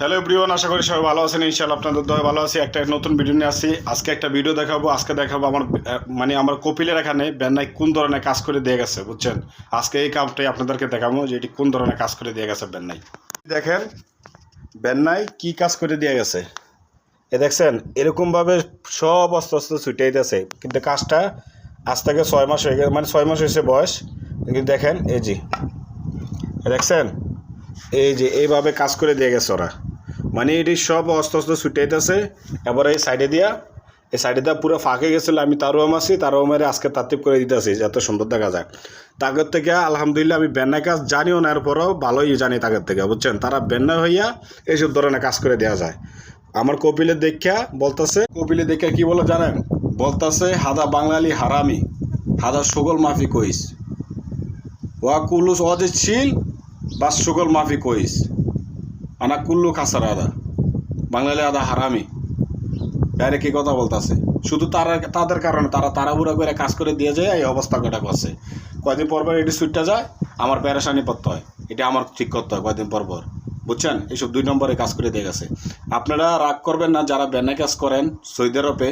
Hello everyone, আশা করি সবাই ভালো আছেন। ইনশাআল্লাহ আপনাদের দোয়া ভালো আছি। একটা নতুন ভিডিও নিয়ে আসছি। আজকে একটা ভিডিও দেখাবো। আজকে দেখাবো আমার কপিলের এখানে বেন্নাই কোন ধরনের কাজ করে দিয়ে গেছে, বুঝছেন। আজকে এই কামটাই আপনাদেরকে দেখাবো যে এটি কোন ধরনের কাজ করে দিয়ে গেছে বেন্নাই। দেখেন বেন্নাই কি কাজ করে দিয়ে গেছে। এ দেখছেন এরকমভাবে সব আস্তে আস্তে ছুটাইতেছে, কিন্তু কাজটা আজ থেকে 6 মাস হয়ে গেছে, মানে 6 মাস হয়েছে বয়স। কিন্তু দেখেন এই যে দেখছেন এই যে এইভাবে কাজ করে দিয়ে গেছে ওরা, মানে এটি সব আস্তে আস্তে ছুটাইতেছে। এবার এই সাইডে দিয়া পুরো ফাঁকে গেছিলো, আমি তারও মারছি, তারও মেরে আজকে তাত্তিব করে দিতেছি যাতে সুন্দর দেখা যায়। তাগের থেকে আলহামদুলিল্লাহ আমি বেন্নাই কাজ জানিও না, এরপরও ভালোই জানি তাগের থেকে, বুঝছেন। তারা বেন্নাই হইয়া এইসব ধরনের কাজ করে দেওয়া যায়। আমার কপিলের দেখা বলতেছে, কপিলের দেখে কি বলে জানেন, বলতেছে হাদা বাঙালি হারামি, হাদা সুগল মাফি কইস, ওয়া কুলুস অজিত শিল বাস সুগল মাফি কইস, আনা কুল্লু খাসার আদা বাঙালি আদা হারামি। ডাইরেক্ট কি কথা বলতেছে, শুধু তাদের কারণে তারা তাড়াহুড়া করে কাজ করে দিয়ে যায়, এই অবস্থা কটা করছে। কয়দিন পর পর এটি সুইটটা যায়, আমার প্যারেশানি পড়তে হয়, এটা আমার ঠিক করতে হয় কয়দিন পর পর, বুঝছেন। এইসব 2 নম্বরে কাজ করে দিয়ে গেছে। আপনারা রাগ করবেন না, যারা বেন্নাই কাজ করেন সৌদি আরবে,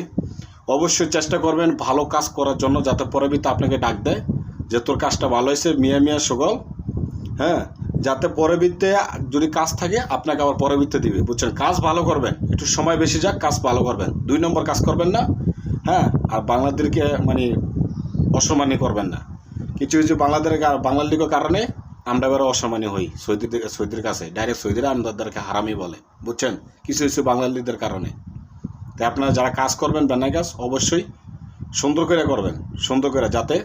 অবশ্যই চেষ্টা করবেন ভালো কাজ করার জন্য, যাতে পরবর্তীতে আপনাকে ডাক দেয় যে তোর কাজটা ভালো হয়েছে মিয়া মিয়া সুগল, হ্যাঁ, যাতে পরবর্তীতে যদি কাজ থাকে আপনাকে আবার পরবর্তীতে দিবে, বুঝছেন। কাজ ভালো করবেন, একটু সময় বেশি যাক, কাজ ভালো করবেন, 2 নম্বর কাজ করবেন না, হ্যাঁ। আর বাংলাদেশকে মানে অসম্মানী করবেন না। কিছু কিছু বাঙালির কারণে আমরা এবার অসম্মানী হই সৌদির কাছে, ডাইরেক্ট সৌদিরা আমাদেরকে হারামি বলে, বুঝছেন, কিছু কিছু বাঙালিদের কারণে। তাই আপনারা যারা কাজ করবেন বেন্নাই কাজ অবশ্যই সুন্দর করে করবেন, সুন্দর করে, যাতে